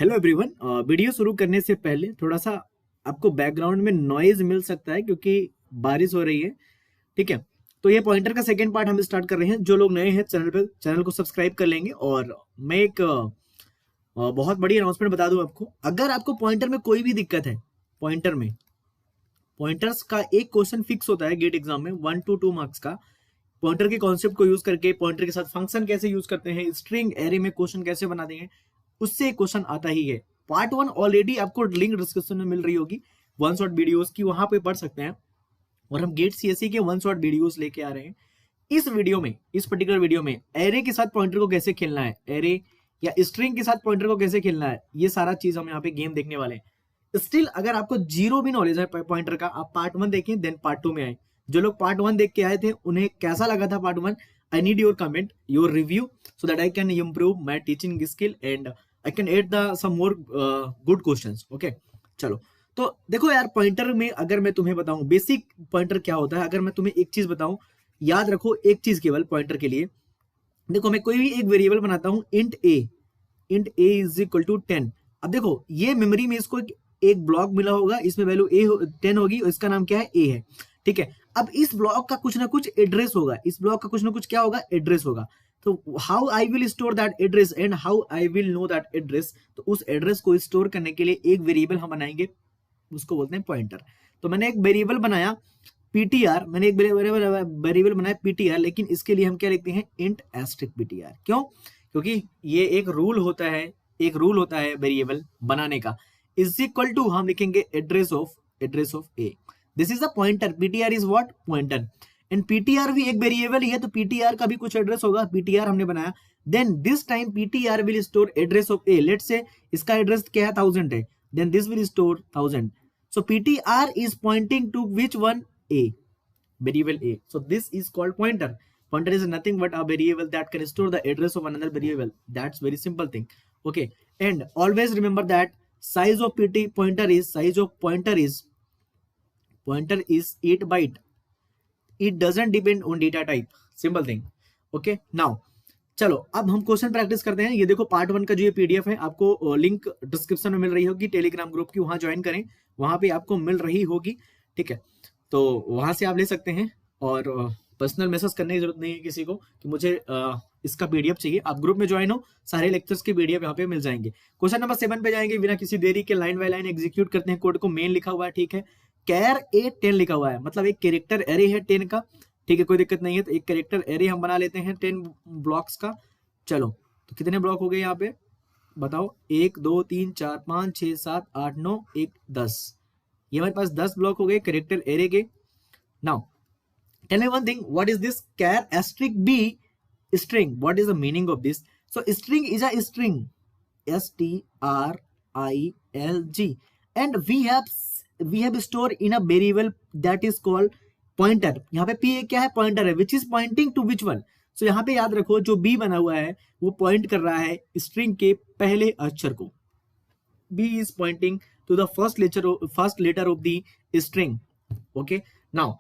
Hello everyone. Video शुरू करने से पहले थोड़ा सा आपको बैकग्राउंड में नॉइज मिल सकता है क्योंकि बारिश हो रही है। ठीक है, तो ये पॉइंटर का सेकंड पार्ट हम स्टार्ट कर रहे हैं। जो लोग नए हैं चैनल पे, चैनल को सब्सक्राइब कर लेंगे। और मैं एक बहुत बड़ी अनाउंसमेंट बता दूं आपको, अगर आपको पॉइंटर में कोई भी दिक्कत है, पॉइंटर में पॉइंटर्स का एक क्वेश्चन फिक्स होता है गेट एग्जाम में 1 to 2 मार्क्स का। पॉइंटर के कॉन्सेप्ट को यूज करके पॉइंटर के साथ फंक्शन कैसे यूज करते हैं, स्ट्रिंग एरे में क्वेश्चन कैसे बनाते हैं, उससे क्वेश्चन आता ही है। पार्ट 1 ऑलरेडी आपको लिंक डिस्क्रिप्शन में मिल रही होगी, वन शॉट वीडियोस की, वहां पे पढ़ सकते हैं। और हम गेट सीएससी के वन शॉट वीडियोस लेके आ रहे हैं। इस वीडियो में, इस पर्टिकुलर वीडियो में एरे के साथ पॉइंटर को कैसे खेलना है, एरे या स्ट्रिंग के साथ पॉइंटर को कैसे खेलना है, ये सारा चीज हम यहाँ पे गेम देखने वाले हैं। स्टिल अगर आपको जीरो भी नॉलेज है पॉइंटर का, आप पार्ट 1 देखें देन पार्ट 2 में आए। जो लोग पार्ट 1 देख के आए थे उन्हें कैसा लगा था part 1? I need your comment, your review, so that I can improve my teaching skill and I can add the some more good questions. Okay, चलो। तो देखो यार, पॉइंटर में अगर मैं तुम्हें बताऊं बेसिक पॉइंटर क्या होता है, अगर मैं तुम्हें एक चीज बताऊं, याद रखो एक चीज केवल पॉइंटर के लिए। देखो, मैं कोई भी एक वेरिएबल बनाता हूं, int a is equal to 10। अब देखो, ये मेमोरी में इसको एक ब्लॉक मिला होगा, इसमें वैल्यू 10 होगी और इसका नाम क्या है, ए है। ठीक है, अब इस ब्लॉक का कुछ ना कुछ एड्रेस होगा, इस ब्लॉक का कुछ ना कुछ क्या होगा, एड्रेस होगा। तो how I will store that address and how I will know that address, तो उस एड्रेस को स्टोर करने के लिए एक वेरिएबल हम बनाएंगे, उसको बोलते हैं पॉइंटर। तो मैंने एक वेरिएबल बनाया पीटीआर, मैंने एक वेरिएबल बनाया पीटीआर, लेकिन इसके लिए हम क्या लिखते हैं, इंट एस्ट्रिक पीटीआर। क्यों? क्योंकि ये एक रूल होता है वेरिएबल बनाने का। इज इक्वल टू हम लिखेंगे address of A. This is a pointer, PTR is what, pointer. And PTR भी एक वेरिएबल ही है, तो पीटीआर का भी कुछ एड्रेस होगा, पीटीआर हमने बनाया। Then this time PTR will store address of a. Let's say इसका एड्रेस क्या है, 1000 है, then this will store 1000। So PTR is pointing to which one? A, variable A. So this is called pointer. Pointer is nothing but a variable that can store the address of another variable. That's very simple thing. Okay, and always remember that size of pointer is 8 byte. It doesn't depend on data type. Simple thing. Okay, now चलो अब हम question practice करते हैं। ये देखो part 1 का जो ये पीडीएफ है, आपको लिंक डिस्क्रिप्शन में मिल रही होगी, टेलीग्राम ग्रुप की, वहां ज्वाइन करें, वहां पे आपको मिल रही होगी। ठीक है, तो वहां से आप ले सकते हैं और पर्सनल मैसेज करने की जरूरत नहीं है किसी को कि मुझे इसका पीडीएफ चाहिए। आप ग्रुप में ज्वाइन हो, सारे लेक्चर्स के पीडीएफ यहाँ पे मिल जाएंगे। क्वेश्चन नंबर 7 पे जाएंगे, बिना किसी देरी के लाइन बाय लाइन एग्जीक्यूट करते हैं कोड को। मेन लिखा हुआ है, ठीक है, कैर ए 10 लिखा हुआ है, मतलब एक कैरेक्टर एरे है 10 का। ठीक है, कोई दिक्कत नहीं है। तो एक कैरेक्टर एरे हम बना लेते हैं 10 ब्लॉक्स का। चलो, तो कितने ब्लॉक हो गए यहाँ पे बताओ, 1 2 3 4 5 6 7 8 9 1 10। ये हमारे पास 10 ब्लॉक हो गए कैरेक्टर एरे के। Now tell me one thing, what is this char asterisk be string? What is the meaning of this? So string is a string, STRING, and we have store in a variable that is called pointer. यहाँ पे P क्या है, pointer है, which is pointing to which one. सो यहाँ पे याद रखो, जो B बना हुआ है वो पॉइंट कर रहा है स्ट्रिंग के पहले अक्षर को। B is pointing to the first letter of the string. Okay, now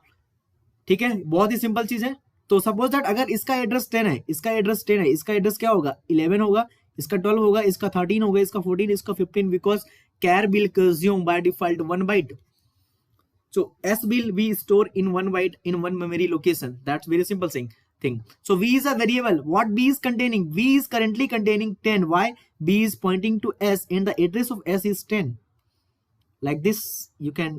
ठीक है, बहुत ही सिंपल चीज है। तो सपोज दैट अगर इसका एड्रेस 10 है, इसका एड्रेस 10 है, इसका एड्रेस क्या होगा, 11 होगा, इसका 12 होगा, इसका 13 होगा, इसका 14, इसका 15, because char will consume by default 1 byte. So S will be stored in 1 byte in 1 memory location. That's very simple thing. So V is a variable. What B is containing? V is currently containing 10. Why? B is pointing to S and the address of S is 10. Like this, you can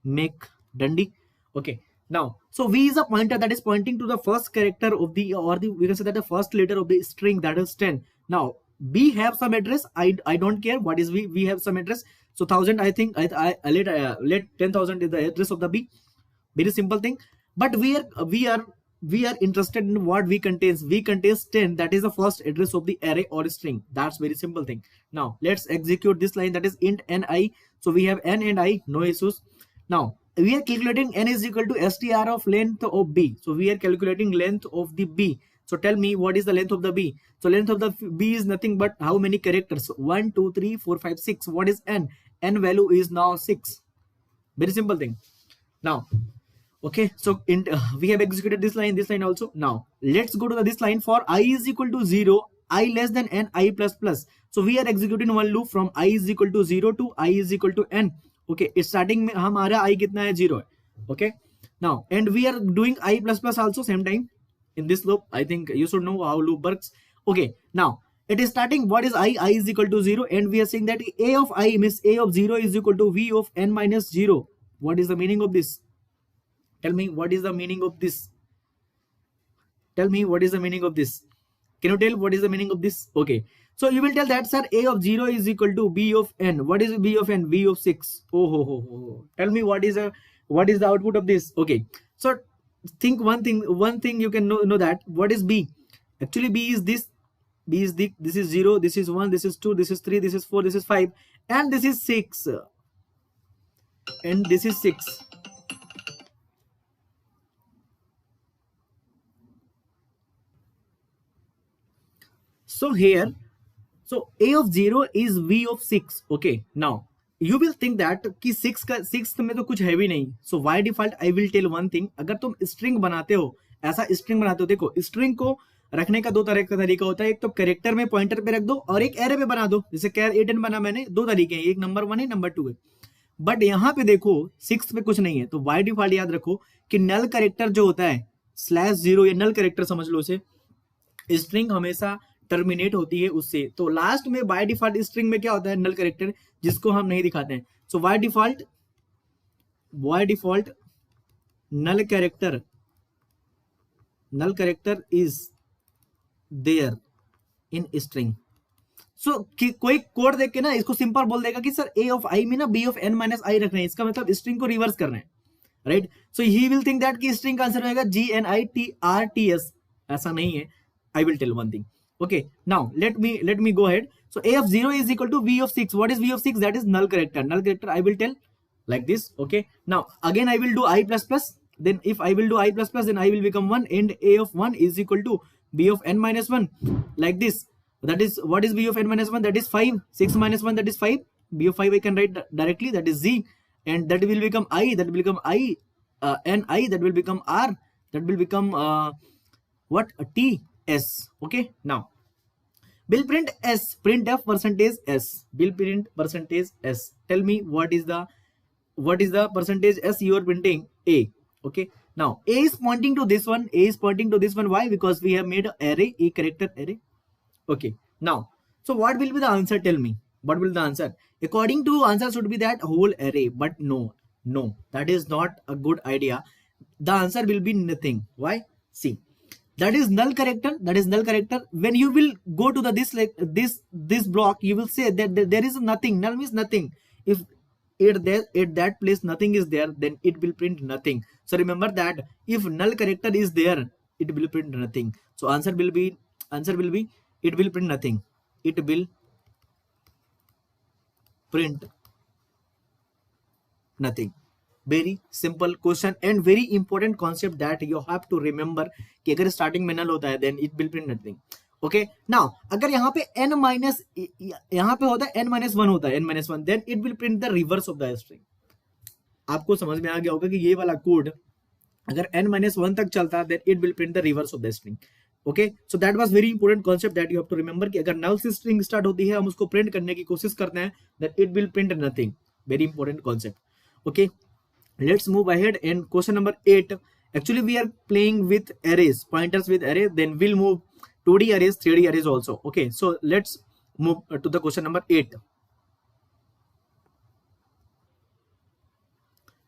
make Dundee. Okay. Now, so V is a pointer that is pointing to the first character of the, or the, we can say that the first letter of the string, that is 10. Now, B have some address. I don't care what is V. V have some address. So 1000, I think I let 10,000 is the address of the B. Very simple thing. But we are interested in what V contains. V contains 10. That is the first address of the array or string. That's very simple thing. Now let's execute this line, that is int ni. So we have n and I, no issues. Now we are calculating n is equal to str of length of B. So we are calculating length of the B. So tell me, what is the length of the B? So length of the B is nothing but how many characters? 1 2 3 4 5 6. What is n? N value is now 6. Very simple thing. Now, okay, so we have executed this line also. Now let's go to this line. For I is equal to 0, I less than n, I plus plus. So we are executing one loop from I is equal to 0 to I is equal to n. Okay, starting में हमारा I कितना है 0 है. Okay, now and we are doing I plus plus also same time in this loop. I think you should know how loop works. Okay, now it is starting. What is I? I is equal to 0, and we are saying that A of I means A of 0 is equal to V of n minus 0. What is the meaning of this? Tell me what is the meaning of this. Tell me what is the meaning of this. Can you tell what is the meaning of this? Okay, so you will tell that, sir, A of 0 is equal to B of n. What is B of n? V of 6. Oh ho ho ho. Tell me what is the output of this. Okay, so think one thing you can know that what is B. Actually B is this. B is this is 0, this is 1, this is 2, this is 3, this is 4, this is 5, and this is 6, and this is 6. So here, so A of 0 is V of 6. Okay, now you will think that कि 6 में तो कुछ है भी नहीं. So by default I will tell one thing. अगर तुम string बनाते हो, ऐसा string बनाते हो, देखो string को रखने का दो तरह का तरीका होता है. एक तो कैरेक्टर में पॉइंटर पे रख दो और एक एरे पे बना दो. जैसे कैर 8 बना मैंने, दो तरीके हैं, एक नंबर 1 है, नंबर 2 है. बट यहाँ पे देखो 6 पे कुछ नहीं है. तो बाय डिफॉल्ट याद रखो कि नल कैरेक्टर जो होता है /0 या नल कैरेक्टर समझ लो उसे, स्ट्रिंग हमेशा टर्मिनेट होती है उससे. तो लास्ट में बाय डिफॉल्ट स्ट्रिंग में क्या होता है, नल कैरेक्टर, जिसको हम नहीं दिखाते हैं. सो by default null character is there in string. सो कोई कोड देख के ना इसको सिंपल बोल देगा कि सर A ऑफ I में ना B of n minus I रख रहे हैं, इसका मतलब स्ट्रिंग को रिवर्स कर रहे हैं, right. So he will think that कि स्ट्रिंग का आंसर होगा GNITRTS. ऐसा नहीं है. I will tell one thing. Okay, now let me go ahead. So A of 0 is equal to V of 6. What is V of 6? That is null character. Null character I will tell like this. Okay, now again I will do I plus plus. Then if I will do I plus plus, then I will become 1, and A of 1 is equal to B of n minus 1, like this. That is, what is B of n minus 1? That is 5. 6 minus 1, that is 5. B of 5 I can write directly, that is Z, and that will become I, that will become I, and I, that will become R, that will become what? T, S. Okay, now will print S, printf percentage S, will print percentage S. Tell me what is the percentage S you are printing? A. Okay, now A is pointing to this one. A is pointing to this one. Why? Because we have made an array, a character array. Okay, now so what will be the answer? Tell me what will the answer. According to answer should be that whole array, but no, that is not a good idea. The answer will be nothing. Why? See, that is null character. When you will go to the this block, you will say that there is nothing. Null means nothing. If at that place nothing is there, then it will print nothing. So remember that if null character is there, it will print nothing. So answer will be it will print nothing. It will print nothing. Very simple question and very important concept that you have to remember कि अगर starting में null होता है then it will print nothing. Okay, now अगर यहाँ पे n minus यहाँ पे होता है n minus 1 होता है, n minus 1, then it will print the reverse of the string. आपको समझ में आ गया होगा कि ये वाला कोड अगर n minus 1 तक चलता है then it will print the reverse of the string. Okay, so that was very important concept that you have to remember कि अगर null से string start होती है, हम उसको print करने की कोशिश करते हैं, then it will print nothing. Very important concept. Okay, let's move ahead and question number 8. Actually we are playing with arrays, pointers with array, then we'll move 2D arrays, 3D arrays also. Okay, so let's move to the question number 8.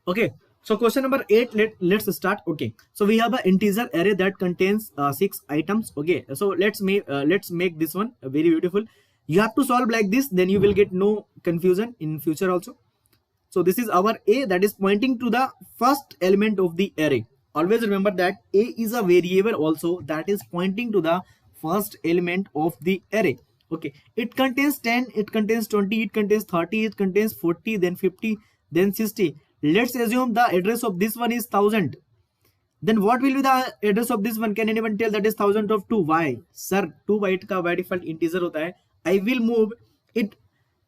Okay, so question number 8, let's start. Okay, so we have an integer array that contains 6 items. Okay, so let's make this one very beautiful. You have to solve like this, then you will get no confusion in future also. So this is our A that is pointing to the first element of the array. Always remember that A is a variable also that is pointing to the first element of the array. Okay, it contains 10, it contains 20, it contains 30, it contains 40, then 50, then 60. Let's assume the address of this one is 1000. Then what will be the address of this one? Can anyone tell? That is 1000 of 2. Why? Sir, 2 byte का by default integer होता है. I will move it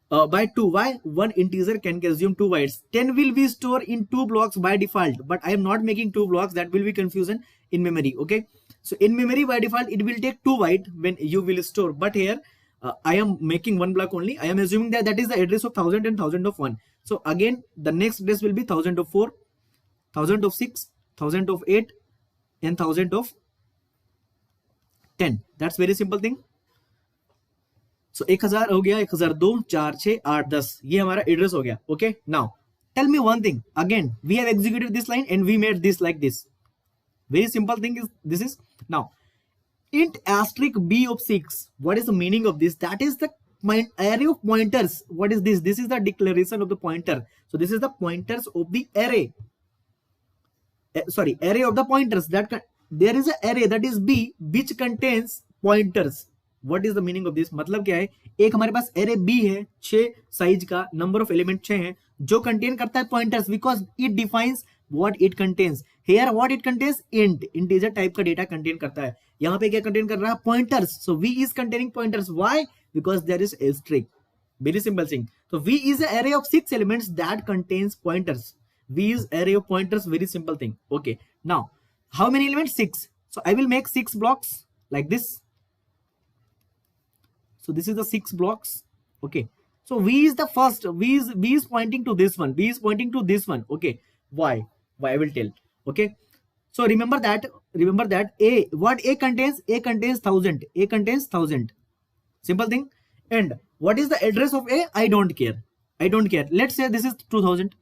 by 2. Why? One integer can consume 2 bytes. 10 will be stored in 2 blocks by default, but I am not making 2 blocks. That will be confusion in memory. Okay, So in memory by default it will take 2 byte when you will store, but here I am making 1 block only. I am assuming that that is the address of 1000 and 1000 of 1. So again the next address will be 1000 of 4, 1000 of 6, 1000 of 8 and 1000 of 10. That's very simple thing. So 1000 हो गया, 1002, 4, 6, 8, 10, ये हमारा address हो गया. Okay, now tell me one thing. Again we have executed this line and we made this like this. Very simple thing is this is now int asterisk b of 6. What is the meaning of this? That is the array of pointers. What is this? This is the declaration of the pointer. So this is the pointers of the array. Array of the pointers. That there is an array that is b which contains pointers. What is the meaning of this? मतलब क्या है, एक हमारे पास array b है 6 size का, number of element 6 है, जो contain करता है pointers, because it defines what it contains. Here what it contains? int, integer type का डेटा कंटेन करता है. यहाँ पे क्या कंटेन कर रहा है? Pointers. So v is containing pointers. Why? Because there is asterisk. Very simple thing. So v is an array of 6 elements that contains pointers. V is array of pointers. Very simple thing. Okay. Now how many elements? 6. So I will make 6 blocks like this. So this is the 6 blocks. Okay. So v is the first. V is pointing to this one. V is pointing to this one. Okay. Why I will tell. Okay, so remember that a, what a contains? A contains 1000. A contains 1000. Simple thing. And what is the address of a? I don't care. Let's say this is 2000.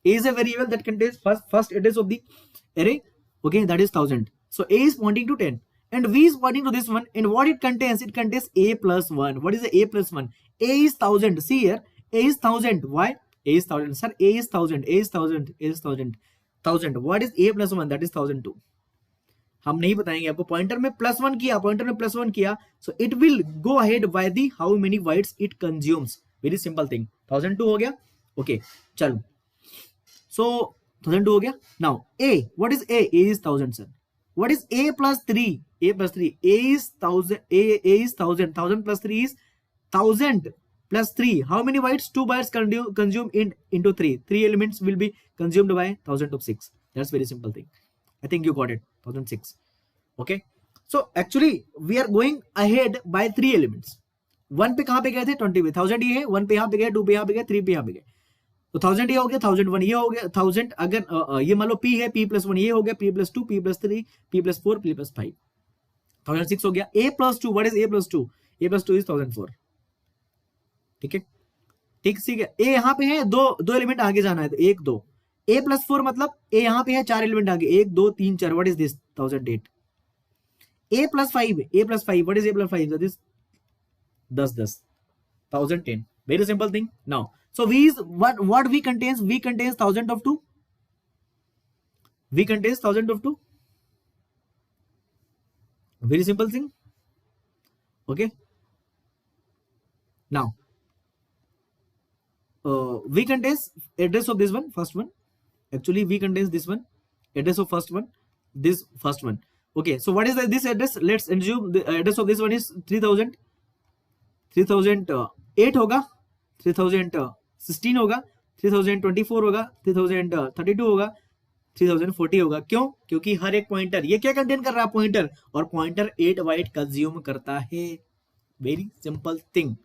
A is a variable that contains first address of the array. Okay, that is 1000. So a is pointing to 10 and v is pointing to this one, and what it contains? It contains a plus 1. What is the a plus 1? A is 1000. See here, a is 1000. Why? A is 1000. Sir, a is 1000. A is 1000. A is 1000. 1000. What is a plus 1? That is 1002. हम नहीं बताएंगे आपको. Pointer में plus 1 किया, so it will go ahead by the how many bytes it consumes. Very simple thing. 1002 हो गया. Okay, चलो. So 1002 हो गया. Now a, what is a? A is 1000, sir. What is a plus 3? A plus 3. A is 1000. A is 1000. 1000 plus 3 is 1000 plus 3. How many bytes? 2 bytes consumed into 3. 3 elements will be consumed by 1000 of 6. That's very simple thing. I think you got it. 1006. Okay. So actually we are going ahead by 3 elements. 1 पे कहाँ पे गए थे? 20 पे. 1000 ये है. 1 पे यहाँ पे गए, 2 पे यहाँ पे गए, 3 पे यहाँ पे गए. तो 1000 ये हो गया, 1001 ये हो गया, 1000 अगर ये मान लो p है, p plus 1 ये हो गया, p plus 2, p plus 3, p plus 4, p plus 5. 1006 हो गया. a plus 2. What is a plus 2? a plus 2 is 1004. ठीक है, ठीक है. ए यहाँ पे है, दो एलिमेंट आगे जाना है, तो 1 2. ए प्लस 4 मतलब ए यहाँ पे है 4 एलिमेंट आगे, 1 2 3 4. What is this? 1008. A plus 5. A plus 5. What is A plus 5? That is 10 10. 1010. Very simple thing. Now so v is what v contains? V contains 1000 of 2. V contains 1000 of 2. Very simple thing. Okay. Now v contains address of this one, first one. Actually v contains this one, address of first one, this first one. Okay, so what is this address? Let's assume the address of this one is 3000. 3008 होगा, 3016 होगा, 3024 होगा, 3032 होगा, 3040 होगा. क्यों? क्योंकि हर एक pointer ये क्या कंटेन कर रहा है? पॉइंटर. और पॉइंटर 8 बाइट कंज्यूम करता है. Very simple thing.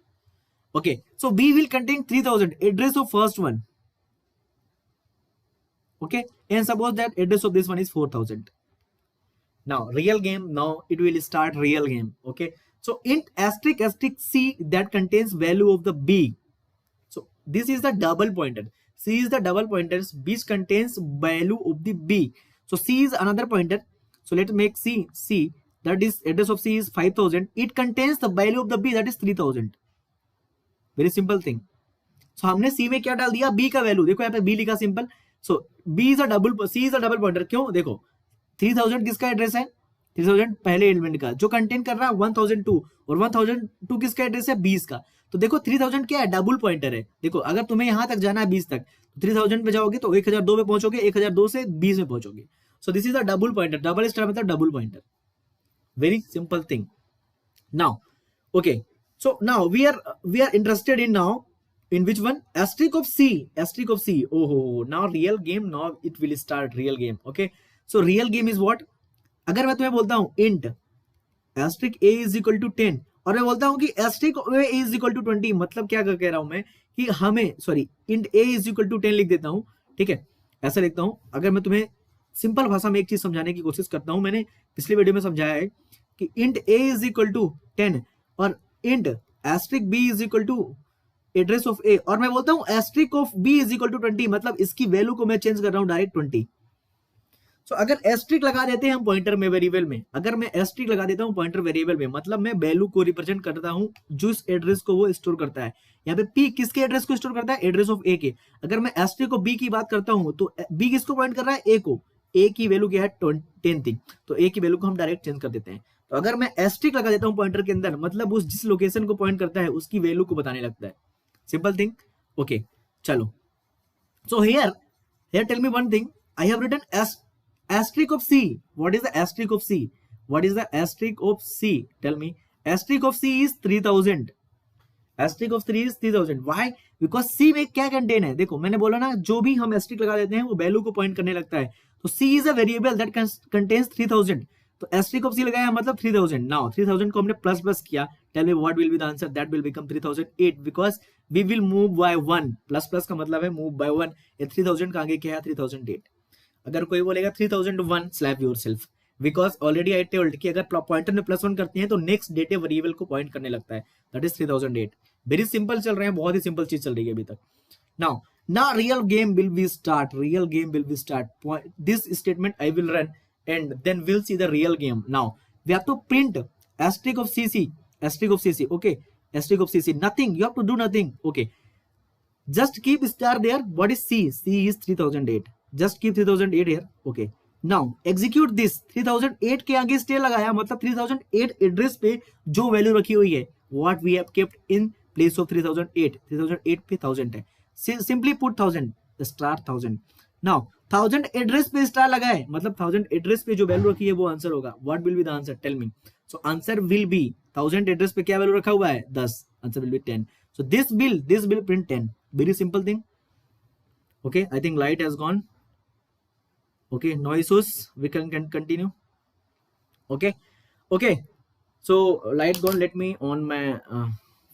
Okay, so B will contain 3000, address of first one. Okay, and suppose that address of this one is 4000. Now real game. Now it will start real game. Okay, so int asterisk C that contains value of the B. So this is the double pointer. C is the double pointers. B contains value of the B. So C is another pointer. So let's make C. That is address of C is 5000. It contains the value of the B, that is 3000. Very simple thing. सो हमने सी में क्या डाल दिया? B का value. देखो यहाँ पे B लिखा simple. So B is a double, C is a double pointer. क्यों? देखो 3000 किसका एड्रेस है? 3000 पहले एलिमेंट का, जो कंटेन कर रहा है 1002, और 1002 किसका एड्रेस है? 20 का. तो देखो 3000 क्या है? डबल पॉइंटर है. देखो अगर तुम्हें यहां तक जाना है 20 तक, तो 3000 पे जाओगे तो 1002 पे पहुंचोगे, 1002 से 20 में पहुंचोगे. सो this is a double pointer. Double star मतलब double pointer. Very simple thing. Now okay, so now we are interested in now in which one? Asterisk of C. Asterisk of C. Oh, now real game. Now it will start real game. Okay, so real game is what? अगर मैं तुम्हें बोलता हूं int asterisk a is equal to 10 और मैं बोलता हूं कि asterisk a is equal to 20, मतलब क्या कह रहा हूं मैं कि हमें sorry int a is equal to 10 लिख देता हूं, ठीक है, ऐसा लिखता हूं। अगर मैं तुम्हें सिंपल भाषा में एक चीज समझाने की कोशिश करता हूं, मैंने पिछले वीडियो में समझाया है कि int a is equal to 10 और int asterisk B is equal to address of ए, और मैं बोलता हूं asterisk of B is equal to 20, मतलब इसकी वैल्यू को मैं चेंज कर रहा हूं डायरेक्ट 20। सो अगर एस्ट्रिक लगा देते हैं हम पॉइंटर में वेरिएबल में, अगर मैं एस्ट्रिक लगा देता हूं पॉइंटर वेरिएबल में, मतलब मैं वैल्यू को रिप्रेजेंट करता हूं जो इस एड्रेस को वो स्टोर करता है। यहाँ पे पी किसके एड्रेस को स्टोर करता है, एड्रेस ऑफ ए के। अगर मैं एस्ट्रिक को बी की बात करता हूं तो बी किसको पॉइंट कर रहा है, ए को। ए की वैल्यू क्या है 10 थी, तो ए की वैल्यू को हम डायरेक्ट चेंज कर देते हैं। तो अगर मैं एस्ट्रिक लगा देता हूं पॉइंटर के अंदर, मतलब उस जिस लोकेशन को पॉइंट करता है उसकी वैल्यू को बताने लगता है। सिंपल थिंग, ओके चलो। So here tell me one thing. I have written asterisk of C. What is the asterisk of C? What is the asterisk of C? Tell me. Asterisk of C is 3000. Asterisk of 3 is 3000. Why? Because C में क्या contain है, देखो मैंने बोला ना जो भी हम एस्ट्रिक लगा देते हैं वो वैल्यू को पॉइंट करने लगता है। तो C is a variable that contains 3000. तो एस्ट्रिक ऑफ C लगाया मतलब 3000. Now 3000 को हमने प्लस प्लस किया. Tell me what will be the answer? That will become 3008 because we will move by 1. Plus plus का मतलब है move by 1. ये 3000 का आगे क्या है 3008. अगर कोई बोलेगा 3001, slap yourself because already I told कि अगर पॉइंटर में +1 करते हैं तो नेक्स्ट डेटे वेरिएबल को पॉइंट करने लगता है, that is 3008. वेरी सिंपल चल रहे हैं, बहुत ही सिंपल चीज चल रही है अभी तक। Now real game will be start. Real game will be start. This statement I will run and then we'll see the real game. Now we have to print asterisk of CC. Asterisk of CC. Okay. Asterisk of CC. Nothing. You have to do nothing. Okay. Just keep star there. What is C? C is 3008. Just keep 3008 here. Okay. Now execute this. 3008 के आगे stay लगाया मतलब 3008 address पे जो value रखी हुई है what we have kept in place of 3008. 3008 पे 1000 है. Simply put 1000. Star 1000. Now 1000 address पे स्टार लगाए मतलब 1000 एड्रेस पे जो वैल्यू रखी है वो आंसर होगा. What will be the answer? Tell me. So answer will be 1000 address पे क्या वैल्यू रखा हुआ है 10. Answer will be 10. So this will print 10. Very simple thing. Okay, I think light has gone. Okay, no issues. We can continue. Okay. So light gone. Let me on my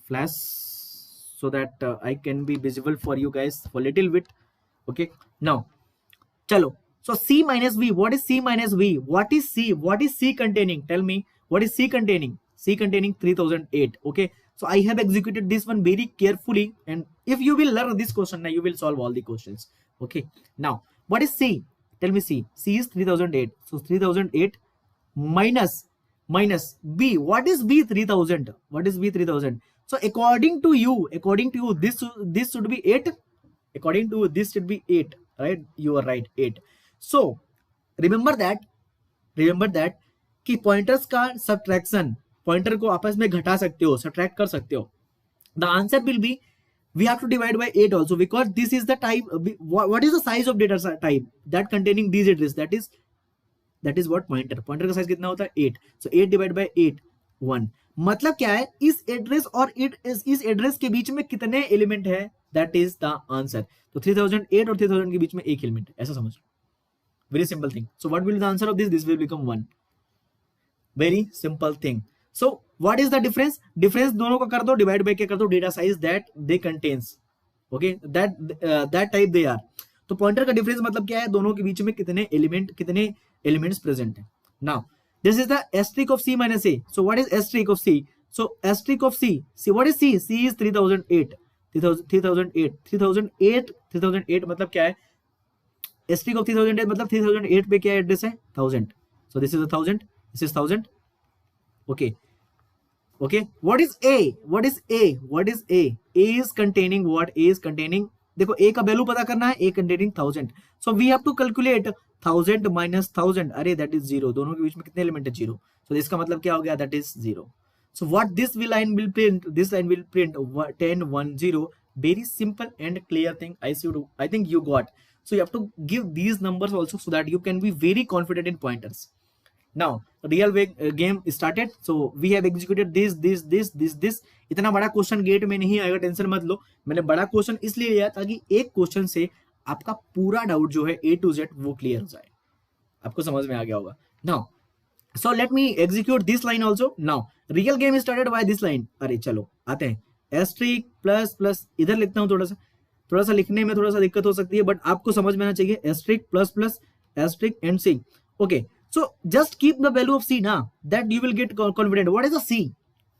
flash so that I can be visible for you guys for little bit. Okay. Now, chalo. So C minus V. What is C minus V? What is C? What is C containing? Tell me. What is C containing? C containing 3008. Okay. So I have executed this one very carefully, and if you will learn this question, now you will solve all the questions. Okay. Now, what is C? Tell me C. C is 3008. So 3008 minus B. What is B 3000? What is B 3000? So according to you, this should be 8. According to you, this should be 8. Right? You are right. 8. So remember that कि pointers का subtraction, pointer को आपस में घटा सकते हो, subtract कर सकते हो. The answer will be we have to divide by 8 also because this is the type. What is the size of data type that containing these address? That is what pointer. Pointer का size कितना होता है 8. So 8 divided by 8 1. मतलब क्या है इस address और इस एड्रेस के बीच में कितने एलिमेंट है, दैट इज द आंसर. तो 3008 और 3000 के बीच में एक एलिमेंट है, ऐसा समझ लो. Very simple thing. So what will the answer of this will become 1. Very simple thing. So what is the difference? Difference दोनों का कर दो, डिवाइड बाय क्या कर दो, data size that they contains. Okay, that type they are. तो pointer का difference मतलब क्या है, दोनों के बीच में कितने एलिमेंट्स प्रेजेंट है. Now this is the asterisk of C minus A. So what is asterisk of C? So asterisk of C. See what is C? C is 3008. 3008 मतलब क्या है? Asterisk of 3008 मतलब 3008 पे क्या एड्रेस है 1000. So this is 1000. This is 1000. Okay. What is A? What is A? A is containing what? A is containing, देखो A का value पता करना है. A containing 1000. So we have to calculate 1000 minus 1000. अरे that is 0. दोनों के बीच में कितने एलिमेंट है 0. So इसका मतलब क्या हो गया, that is 0. So what this line will print? This line will print 10 1 0. Very simple and clear thing. I think you got. So you have to give these numbers also so that you can be very confident in pointers. Now real game started. So we have executed this. इतना बड़ा question gate में नहीं आएगा, tension मत लो. मैंने बड़ा question इसलिए लिया ताकि एक क्वेश्चन से आपका पूरा डाउट जो है A to Z वो क्लियर हो जाए. आपको समझ में आ गया होगा. Now So let me execute this line also. Now real game is started by this line. अरे चलो आते हैं, एस्ट्रिक प्लस प्लस, इधर लिखता हूँ, थोड़ा सा लिखने में थोड़ा सा दिक्कत हो सकती है, बट आपको समझ में आना चाहिए, asterisk plus plus asterisk and C. Okay, so just keep the value of सी ना, that you will gate confident. What is the सी?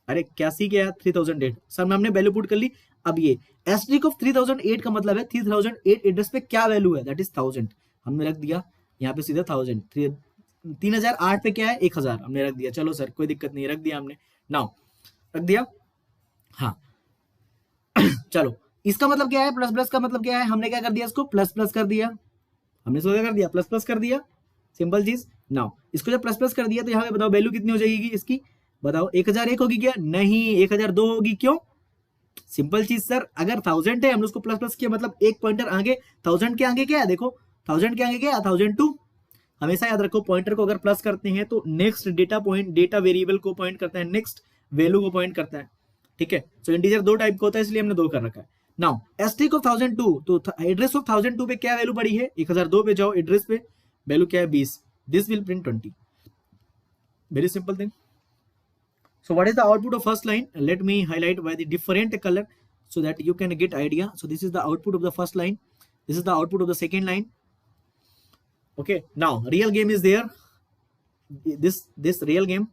अरे क्या सी क्या है? 3008 सर, हमने वैल्यू पुट कर ली. अब ये एस्ट्रिक ऑफ 3008 का मतलब है 3008 एड्रेस पे क्या वैल्यू है, दैट इज 1000. हमने रख दिया यहाँ पे सीधा 1000. 3008 पे क्या है? 1000 हमने रख दिया. चलो सर कोई दिक्कत नहीं, रख दिया हमने. नाउ रख दिया. हाँ चलो, इसका मतलब क्या है? प्लस प्लस का मतलब क्या है? हमने क्या कर दिया? इसको प्लस प्लस कर दिया. हमने इसको क्या कर दिया? प्लस प्लस कर दिया. सिंपल चीज. नाउ इसको जब प्लस प्लस कर दिया तो यहाँ पे बताओ वैल्यू कितनी हो जाएगी इसकी? बताओ 1001 होगी क्या? नहीं, 1002 होगी. क्यों? सिंपल चीज सर, अगर 1000 है हमने उसको प्लस प्लस किया, मतलब एक पॉइंटर आगे 1000 के आगे क्या है? देखो 1000 के आगे क्या है? 1002. हमेशा याद रखो, पॉइंटर को अगर प्लस करते हैं तो next data point, data variable को पॉइंट करता है, नेक्स्ट वैल्यू को पॉइंट करता है. ठीक है, सो इंटीजर दो टाइप का होता है, इसलिए हमने दो कर रखा है. नाउ एस्ट्रिक ऑफ 1002, तो एड्रेस ऑफ 1002 पे क्या वैल्यू पड़ी है? 1002 पे जाओ, एड्रेस पे वैल्यू क्या है? 20. This will print 20. Very simple thing. So what is the output of first line? Let me highlight by the different color so that you can get idea. So this is the output of the first line. This is the output of the second line. Okay, now real game is there. This real game.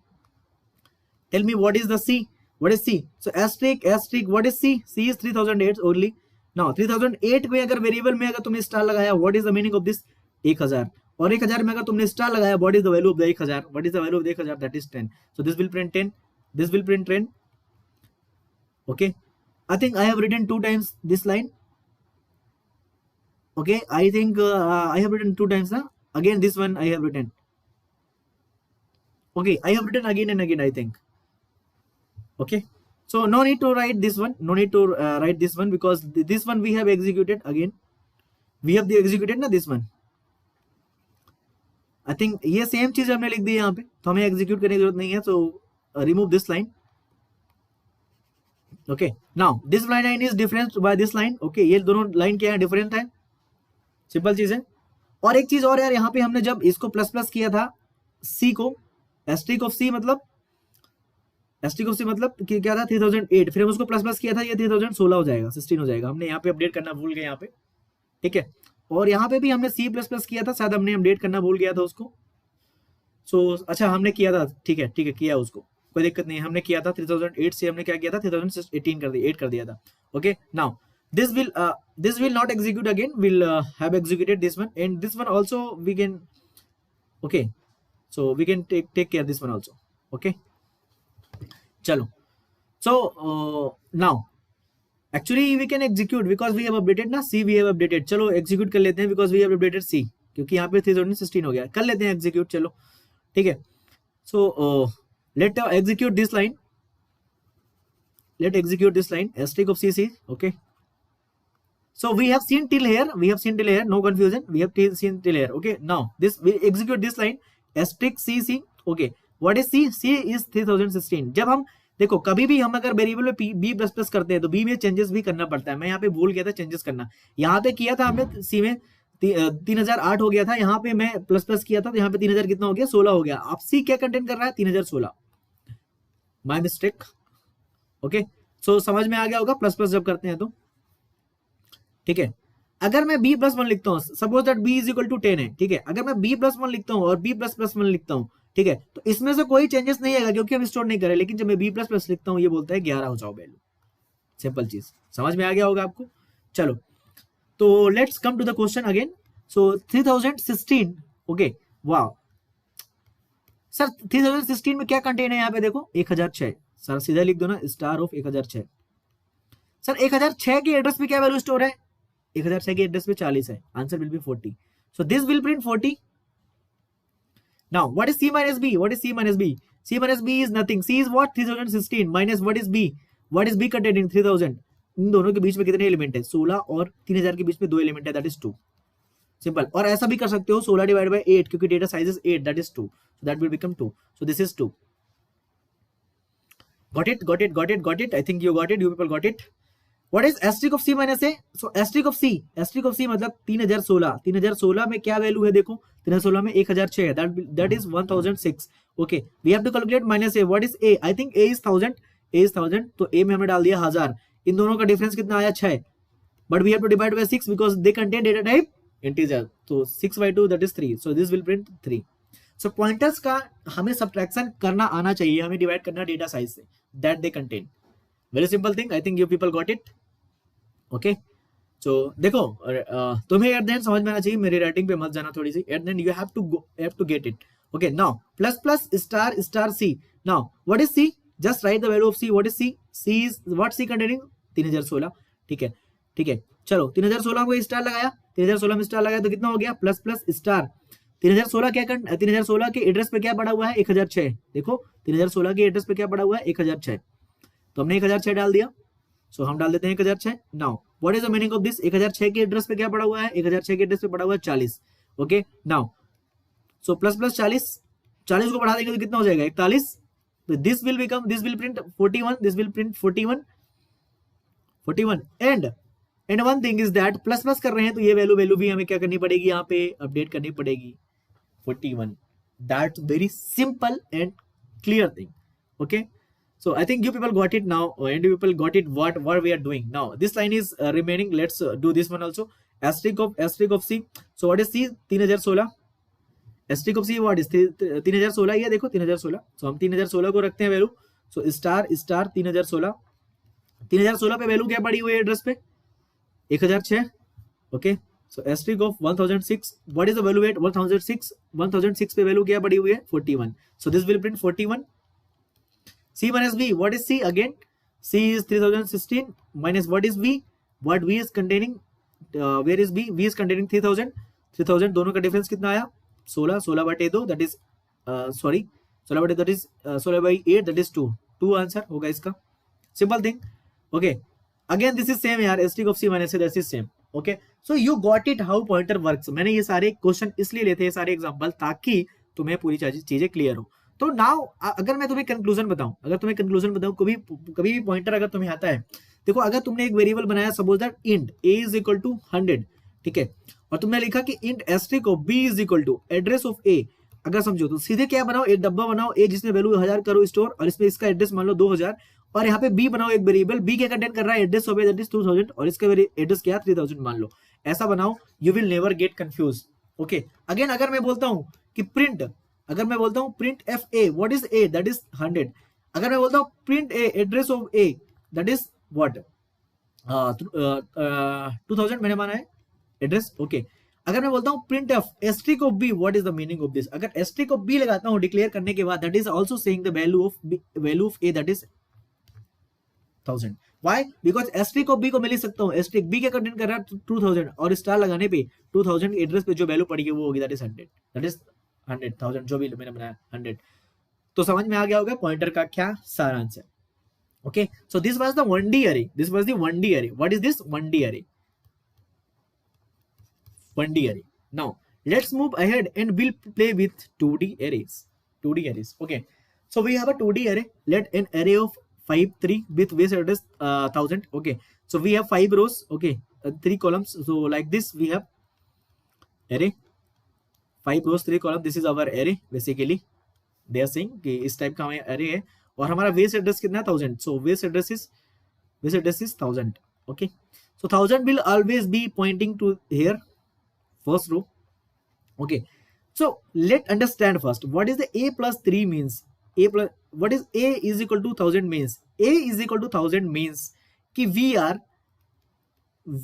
Tell me what is the C? What is C? So asterisk asterisk. What is C? C is 3008 only. Now 3008 में अगर variable में अगर तुमने star लगाया, what is the meaning of this? 1000. और 1000 में अगर तुमने स्टार लगाया, what is the value of the 1000? What is the value of the 1000? That is 10. So this will print 10. This will print 10. Okay, I think I have written 2 times this line. Okay, I think I have written 2 times. Again this one I have written. Okay, I have written again and again, I think. Okay, so no need to write this one. No need to write this one, because this one we have executed again. We have executed ना this one. I think ये same चीज हमने लिख दी यहाँ पे, तो हमें execute करने की जरूरत नहीं है. So remove this line. Okay, now this line is different by this line. Okay, ये दोनों लाइन क्या है? डिफरेंट है. सिंपल चीज है. और एक चीज और यार, यहाँ पे हमने जब इसको प्लस प्लस किया था C को, एस्ट्रिक ऑफ C मतलब क्या था? 3008. फिर हम उसको प्लस प्लस किया था, ये 3016 हो जाएगा, 16 हो जाएगा. हमने यहाँ पे अपडेट करना भूल गए यहाँ पे. ठीक है, और यहाँ पे भी हमने C प्लस प्लस किया था, शायद हमने अपडेट करना भूल गया था उसको. सो अच्छा हमने किया था. ठीक है किया उसको, कोई दिक्कत नहीं है. हमने किया था 3008 से हमने क्या किया था? 3018 कर दिया, 8 कर दिया था. Okay, now this will not execute again. We'll have executed this one, and this one also we can. Okay, so we can take care this one also. Okay, chalo. So now actually we can execute because we have updated ना C, we have updated. चलो execute कर लेते हैं because we have updated C, क्योंकि यहाँ पे 3016 हो गया. कर लेते हैं execute. चलो ठीक है. So let execute this line. Let execute this line. Asterisk of CC. Okay. So we have seen till here. No confusion. We have seen till here. Okay. Now this we execute this line. Asterisk CC. Okay. What is C? C is 3016. जब हम देखो, कभी भी हम अगर variable में B plus plus करते हैं तो B में चेंजेस भी करना पड़ता है. मैं यहाँ पे भूल गया था चेंजेस करना. यहाँ पे किया था हमने C में 3008 हो गया था. यहाँ पे मैं प्लस प्लस किया था तो यहाँ पे 3000 कितना हो गया? 16 हो गया. अब C क्या कंटेंट कर रहा है? 3016. My mistake. ओके, सो समझ में आ गया होगा प्लस प्लस जब करते हैं तो. ठीक है, अगर मैं B प्लस 1 लिखता हूँ, suppose that B is equal to 10 है. ठीक है, अगर मैं B प्लस 1 लिखता हूँ और B प्लस प्लस 1 लिखता हूँ, ठीक है, तो इसमें से कोई चेंजेस नहीं आएगा क्योंकि हम स्टोर नहीं करें. लेकिन जब मैं B प्लस प्लस लिखता हूँ, ये बोलता है 11 हो जाओ वैल्यू. सिंपल चीज समझ में आ गया होगा आपको. चलो, तो let's come to the question again. So 3016. Okay, वाह सर 3016 में क्या कंटेन है? यहाँ पे देखो 1006. सर सीधा लिख दो ना, स्टार ऑफ 1006. सर 1006 के एड्रेस पे क्या वैल्यू स्टोर है? 1006 के एड्रेस पे 40 है. Answer will be 40. So this will print 40. Now what is C minus B? What is C minus B? C minus B is nothing. C is what? 3016 minus what is B? What is B containing? 3000. इन दोनों के बीच में कितने element है? 16 और 3000 के बीच में 2 element है, that is 2. Simple. और ऐसा भी कर सकते हो 16 डिवाइड बाय 8, क्योंकि data size is 8, that is 2. So that will become 2. So this is 2. Got it. I think you got it. You people got it. What is asterisk of C minus A? So asterisk of C मतलब 3016. 3016 में क्या value है? देखो 3016 में 1006 है, that is 1006. Okay we have to calculate minus a, what is a, I think a is 1000, a is 1000, तो ए में हमने डाल दिया 1000, इन दोनों का डिफरेंस कितना आया 6, but we have to divide by 6 because they contain data type integer, तो 6/2 that is 3, so this will print 3। So pointers का हमें सब्ट्रैक्शन करना आना चाहिए, हमें डिवाइड करना डेटा साइज से, that they contain, very simple thing, I think you people got it. Okay so देखो तुम्हें एट द एंड समझ में आना चाहिए, मेरी राइटिंग पे मत जाना थोड़ी सी, at the end you have to get it. Okay now plus plus star star c, now what is C, just right the value of C, what is C, C is what, C containing 3016, ठीक है ठीक है, चलो 3016 को star लगाया, 3016 में star लगाया तो कितना हो गया, प्लस प्लस स्टार 3016 क्या 3016 के एड्रेस पे क्या पड़ा हुआ है 1006, देखो 3016 के एड्रेस पे क्या पड़ा हुआ है 1006, तो हमने 1006 डाल दिया, सो हम डाल देते हैं 1006। Now what is the meaning of this, 1006 के एड्रेस पे क्या पड़ा हुआ है, 1006 के एड्रेस पे पड़ा हुआ है 40, okay now so plus plus 40, 40 को बढ़ा देंगे तो कितना हो जाएगा 41, this will become, this will print 41, this will print 41 and one thing is that plus plus कर रहे हैं तो ये वैल्यू भी हमें क्या करनी पड़ेगी, यहाँ पे अपडेट करनी पड़ेगी 41, that's very simple and clear thing. Okay so I think you people got it now, and you people got it what we are doing now. This line is remaining, let's do this one also, asterisk of C, so what is C, 3016, asterisk of C what is 3016, ये देखो 3016, so हम 3016 को रखते हैं value, so star 3016, 3016 पे value क्या पड़ी हुई है एड्रेस पे 1006, okay so asterisk of 1006, what is the value at 1006 पे वैल्यू क्या पड़ी हुई है 41, so this will print 41। C minus V, what is C again, C is 3016 minus what is V, what V is containing, where is V, V is containing 3000, 3000 दोनों का difference कितना आया 16, 16/2 that is 16/2 that is 16/8 that is 2 answer होगा इसका, simple thing. Okay again this is same यार, asterisk of C minus A that is same, okay so you got it how pointer works. मैंने ये सारे question इसलिए लेते हैं सारे एग्जांपल ताकि तुम्हें पूरी चीजें क्लियर हो। तो नाउ अगर मैं तुम्हें कंक्लूजन बताऊं, कभी भी पॉइंटर अगर तुम्हें आता है, देखो अगर तुमने एक वेरिएबल बनाया suppose that int a is equal to 100, ठीक है, और तुमने लिखा कि int asterisk of b is equal to address of a, अगर समझो तो सीधे क्या बनाओ, एक डब्बा बनाओ a जिसमें वैल्यू 1000 करो स्टोर, और इसमें इसका एड्रेस मान लो 2000, और यहाँ पे b बनाओ एक वेरिएबल, b क्या कंटेंट कर रहा है address of a that is 2000, और इसका एड्रेस क्या 3000 मान लो, ऐसा बनाओ, you will never get confuse. Okay again अगर मैं बोलता हूँ कि print F A, what is A, that is 100, अगर मैं बोलता हूँ print A address of a that is what 2000 मैंने माना है एड्रेस, ओके अगर मैं बोलता हूँ printf asterisk of b, what is the meaning of this, अगर एस्ट्रिक ऑफ बी लगाता हूँ डिक्लेयर करने के बाद, that is also saying the value of a that is 1000, why, because asterisk of b को मैं लिख सकता हूँ, एस्ट्रिक बी क्या कंटेंट कर रहा है 2000, और स्टार लगाने पे 2000 के एड्रेस पे जो वैल्यू पड़ी है वो होगी दैट इज 100, दैट इज 100,000 जो भी मैंने बनाया 100, तो समझ में आ गया होगा पॉइंटर का क्या सारांश है। Okay so this was the 1D array, this was the 1D array, what is this 1D array, 1D array। now let's move ahead and we'll play with 2D arrays, okay so we have a 2D array, let an array of 5 3 with base address 1000, okay so we have 5 rows, okay 3 columns, so like this we have array 5 rows 3 column, this is our array basically, they are saying कि इस type का हमारा array है, और हमारा base address कितना है 1000, so base address is 1000, okay so 1000 will always be pointing to here first row, okay so let understand first what is the a plus 3 means, what is a is equal to 1000 means, a is equal to 1000 means कि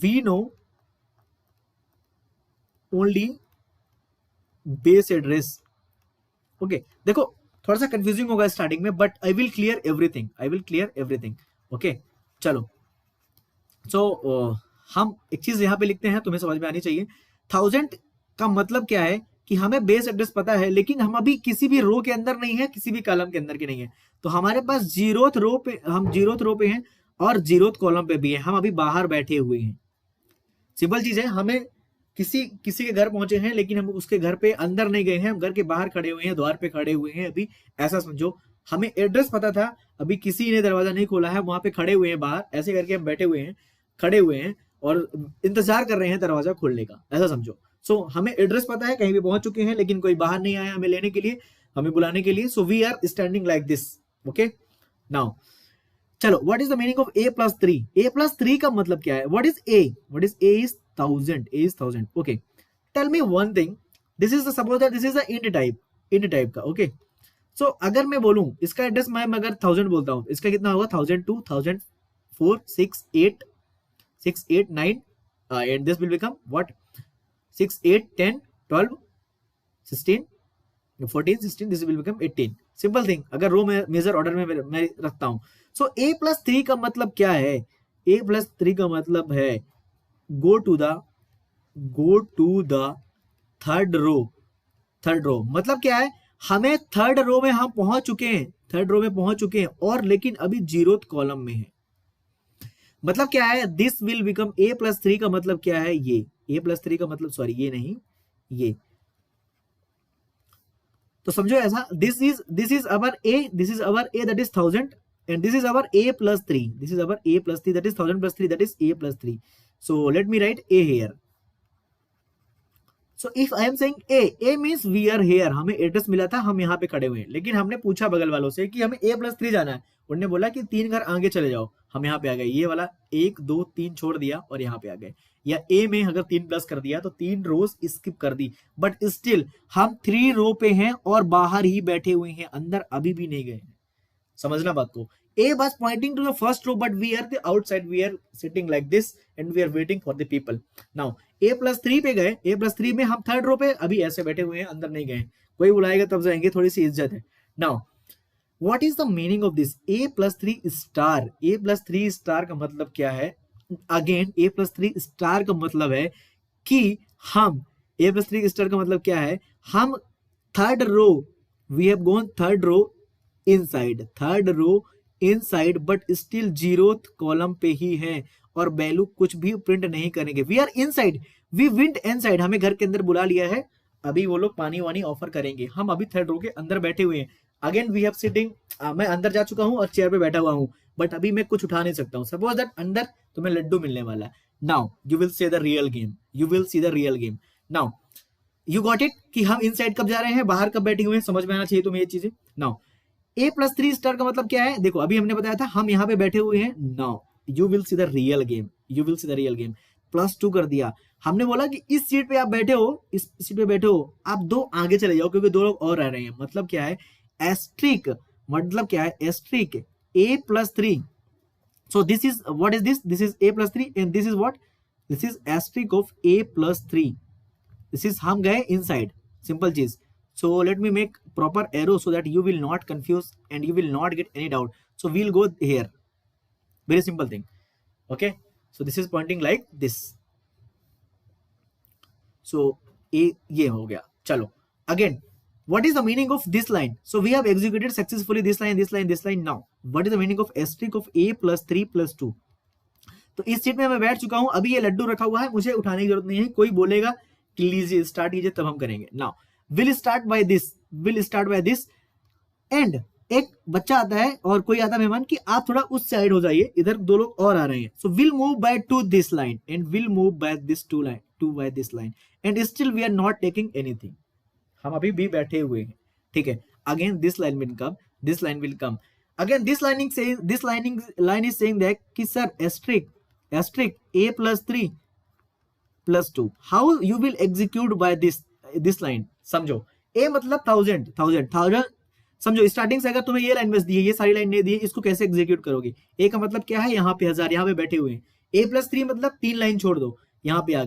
we know only base address, okay देखो थोड़ा सा confusing होगा starting में, but I will clear everything, okay चलो सो हम एक चीज यहाँ पे लिखते हैं, तुम्हें समझ में आनी चाहिए, 1000 का मतलब क्या है कि हमें बेस एड्रेस पता है, लेकिन हम अभी किसी भी रो के अंदर नहीं है, किसी भी कॉलम के अंदर के नहीं है, तो हमारे पास जीरोथ रो पे हैं और 0th कॉलम पे भी है, हम अभी बाहर बैठे हुए हैं, सिंपल चीज है, हमें किसी के घर पहुंचे हैं लेकिन हम उसके घर पे अंदर नहीं गए हैं, हम घर के बाहर खड़े हुए हैं, द्वार पे खड़े हुए हैं अभी, ऐसा समझो, हमें एड्रेस पता था, अभी किसी ने दरवाजा नहीं खोला है, वहां पे खड़े हुए हैं बाहर, ऐसे करके हम बैठे हुए हैं, खड़े हुए हैं और इंतजार कर रहे हैं दरवाजा खोलने का, ऐसा समझो। सो हमें एड्रेस पता है, कहीं भी पहुंच चुके हैं, लेकिन कोई बाहर नहीं आया हमें लेने के लिए, हमें बुलाने के लिए. So we are standing like this. Okay, now चलो, what is the meaning of a plus 3? a plus 3 का मतलब क्या है? What is a? What is a is 1000. a is 1000. Okay, tell me one thing. This is the, suppose that this is the int type का. Okay, सो अगर मैं बोलूं इसका address, मैं अगर 1000 बोलता हूं, इसका कितना होगा? 1002, 1004, 6, 8, 6, 8, 9, and this will become what? 6, 8, 10, 12, 16, 14, 16, this will become 18. Simple thing. अगर रो में मेजर ऑर्डर में मैं रखता हूं. सो a प्लस 3 का मतलब क्या है? a प्लस 3 का मतलब है go to the third row. Third row मतलब क्या है? हमें थर्ड रो में हम पहुंच चुके हैं, थर्ड रो में पहुंच चुके हैं, और लेकिन अभी 0th कॉलम में है. मतलब क्या है? This will become a plus 3 का मतलब क्या है? ये a प्लस 3 का मतलब, सॉरी ये नहीं, ये. तो समझो ऐसा, this is our a, this is our a that is 1000, and this is our a plus 3, this is our a plus 3 that is 1000 plus 3, that is a plus 3. So let me write a here. So if I am saying a means we are here. हमें address मिला था, हम यहाँ पे खड़े हुए हैं, लेकिन हमने पूछा बगल वालों से कि हमें a प्लस 3 जाना है. उन्होंने बोला कि 3 घर आगे चले जाओ. हम यहाँ पे आ गए, ये वाला 1, 2, 3 छोड़ दिया और यहाँ पे आ गए. या a में अगर 3 प्लस कर दिया तो 3 रोज स्किप कर दी, बट स्टिल हम 3 रो पे हैं और बाहर ही बैठे हुए हैं, अंदर अभी भी नहीं गए. समझना बात को. a was pointing to the first row, but we are the outside, we are sitting like this and we are waiting for the people. Now a plus 3 पे गए, a plus 3 में हम थर्ड रो पे अभी ऐसे बैठे हुए हैं, अंदर नहीं गए. कोई बुलाएगा तब जाएंगे, थोड़ी सी इज्जत है. Now what is the meaning of this? a plus 3 star. a plus 3 star का मतलब क्या है? अगेन a plus 3 star का मतलब है कि हम, a plus 3 star का मतलब क्या है? हम third row, we have gone third row inside, third row inside, but still 0th column पे ही है और वैल्यू कुछ भी प्रिंट नहीं करेंगे. We are inside, we विंट inside. हमें घर के अंदर बुला लिया है, अभी वो लोग पानी वानी ऑफर करेंगे, हम अभी थर्ड रो के अंदर बैठे हुए हैं. अगेन वी हैव सिटिंग, मैं अंदर जा चुका हूं और चेयर पे बैठा हुआ हूं, बट अभी मैं कुछ उठा नहीं सकता हूं. सपोज दैट अंदर तुम्हें लड्डू मिलने वाला है. Now you will see the real game, you will see the real game. Now you got it कि हम इनसाइड कब जा रहे हैं, बाहर कब बैठे हुए हैं. समझ में आना चाहिए तुम्हें ये चीजें. नाउ a प्लस 3 स्टार का मतलब क्या है? देखो अभी हमने बताया था हम यहाँ पे बैठे हुए हैं. Now you will see the real game, you will see the real game. Plus 2 कर दिया. हमने बोला कि इस सीट पे आप बैठे हो, इस सीट पे बैठे हो, आप 2 आगे चले जाओ क्योंकि 2 लोग और रह रहे हैं. मतलब क्या है? एस्ट्रिक. मतलब क्या है? Asterisk a plus 3. So this is, what is this? This is a plus 3 and this is what? This is asterisk of a plus 3. This is, हम गए इनसाइड, सिंपल चीज. So let me make proper arrow so that you will not confuse and you will not get any doubt. So we'll go here. Very simple thing. Okay. So this is pointing like this. So ये हो गया. चलो. Again, what is the meaning of this line? So we have executed successfully this line, this line, this line. Now, what is the meaning of asterisk of a plus 3 plus 2? तो इस seat में मैं बैठ चुका हूं, अभी ये लड्डू रखा हुआ है, मुझे उठाने की जरूरत नहीं है. कोई बोलेगा कि लीजिए स्टार्ट कीजिए, तब हम करेंगे. Now will start by this, will start by this, and एक बच्चा आता है और कोई आता है मेहमान कि आप थोड़ा उस साइड हो जाइए, इधर 2 लोग और आ रहे हैं. so will move by to this line and will move by this to by this line and still we are not taking anything. हम अभी भी बैठे हुए हैं. ठीक है. again this line will come, this line will come. again this line is saying that कि sir asterisk a plus 3 plus 2, how you will execute by this line. समझो, a मतलब 1000 समझो. स्टार्टिंग से अगर तुम्हें ये लाइन बस दी है, ये सारी लाइन नहीं दी है, इसको कैसे एग्जीक्यूट करोगे? a का मतलब क्या है? यहाँ पे 1000, यहाँ पे बैठे हुए हैं. a प्लस 3 मतलब 3 लाइन छोड़ दो, यहाँ पे आ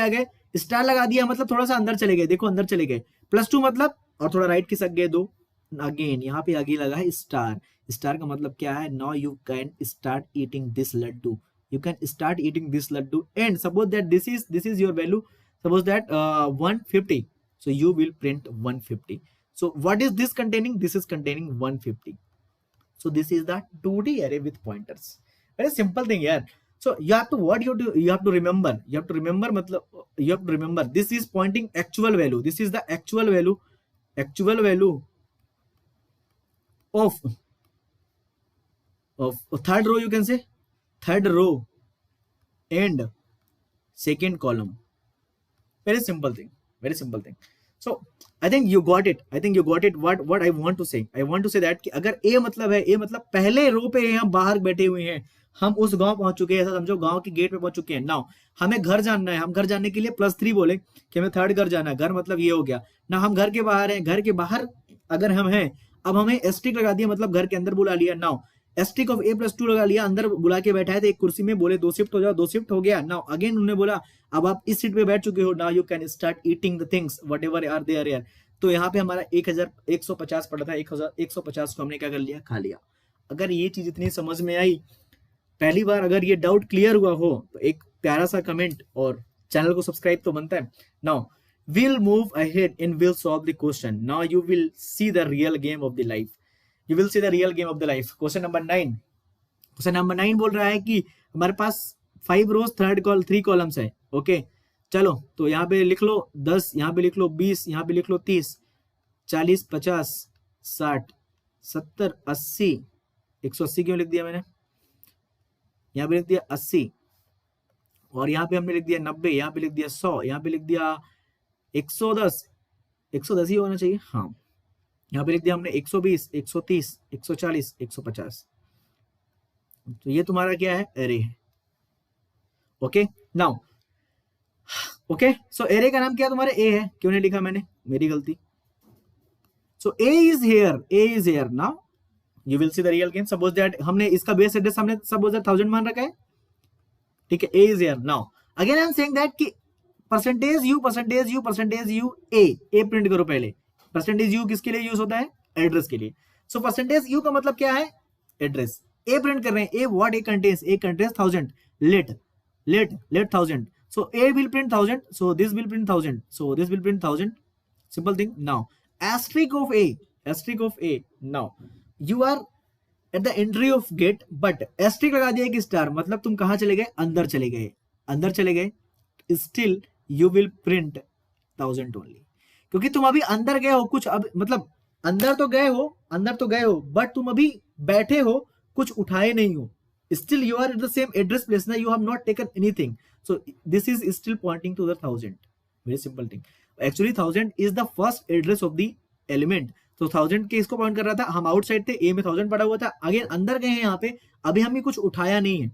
गए, स्टार लगा दिया मतलब थोड़ा सा अंदर चले गए. देखो अंदर चले गए. प्लस 2 मतलब और थोड़ा राइट खिसक गए 2. अगेन यहाँ पे आगे लगा है स्टार. स्टार का मतलब क्या है? Now you can start eating this laddu, you can start eating this laddu, and suppose that this is your value, suppose that 150, so you will print 150. so what is this containing? This is containing 150. so this is the 2D array with pointers. Very simple thing here. so you have to remember matlab you have to remember this is pointing actual value. This is the actual value of third row, you can say third row and second column. Very simple thing. So I think you got it, I think you got it what I want to से, I want to say that कि अगर ए मतलब है, ए मतलब पहले रो पे हम बाहर बैठे हुए हैं, हम उस गांव पहुंच चुके हैं, ऐसा समझो गांव के गेट पे पहुंच चुके हैं। नाउ हमें घर जानना है, हम घर जानने के लिए +3 बोले कि हमें थर्ड घर जाना है, घर मतलब ये हो गया ना, हम घर के बाहर हैं, घर के बाहर अगर हम हैं, अब हमें एस्ट्रिक लगा दिया मतलब घर के अंदर बुला लिया। नाउ एस्ट्रिक ऑफ A+2 लगा लिया, अंदर बुला के बैठा है तो एक कुर्सी में, बोले 2 शिफ्ट हो जाओ, 2 शिफ्ट हो गया। नाउ अगेन उन्होंने बोला अब आप इस सीट पे बैठ चुके हो, now you can start eating the things whatever are there here. तो यहाँ पे हमारा 1150 पड़ा था, 1150 को हमने क्या कर लिया, खा लिया। अगर ये चीज इतनी समझ में आई, पहली बार अगर ये डाउट क्लियर हुआ हो तो एक प्यारा सा कमेंट और चैनल को सब्सक्राइब तो बनता है। Now we'll move ahead and we'll solve the question. Now you will see the real game of the life. You will see the real game of the life. Question number 9. Question number 9 बोल रहा है कि हमारे पास 5 रोज 3 columns है। Okay चलो तो यहाँ पे लिख लो 10, यहाँ पे लिख लो 20, यहाँ पे लिख लो 30, 40, 50, 60, 70, 80, 180 क्यों लिख दिया मैंने, यहाँ पे लिख दिया 80, और यहाँ पे हमने लिख दिया 90, यहाँ पे लिख दिया 100, यहाँ पे लिख दिया 110, 110 ही होना चाहिए, हाँ यहाँ पे लिख दिया हमने 120, 130, 140, 150। तो ये तुम्हारा क्या है, एरे है। Okay now okay so array का नाम क्या तुम्हारे, ए है, क्यों नहीं लिखा मैंने, मेरी गलती। सो ए is here now you will see the real game. Suppose that हमने इसका बेस एड्रेस हमने सपोज दैट 1000 मान रखा है, ठीक है, ए is here. Now again I am saying that कि परसेंटेज यू ए प्रिंट करो पहले। परसेंटेज यू किसके लिए यूज होता है, एड्रेस के लिए। सो परसेंटेज यू का मतलब क्या है, एड्रेस। ए प्रिंट कर रहे हैं, ए what A contains 1000, late 1000, so A will print 1000, so this will print 1000, so this will print 1000, simple thing. Now asterisk of A, now you are at the entry of gate, but asterisk लगा दिया एक star, मतलब तुम कहां चले गए, अंदर चले गए, still you will print 1000 only, क्योंकि तुम अभी अंदर गए हो, कुछ अब मतलब अंदर तो गए हो बट तुम अभी बैठे हो, कुछ उठाए नहीं हो, still you are at the same address place ना, you have not taken anything, so this is still Poynting to the 1000। Very simple thing, actually 1000 is the first address of the element, तो 1000 के इसको point कर रहा था, हम outside थे, ए में 1000 पड़ा हुआ था, अगेन अंदर गए हैं यहाँ पे, अभी हमने कुछ उठाया नहीं है,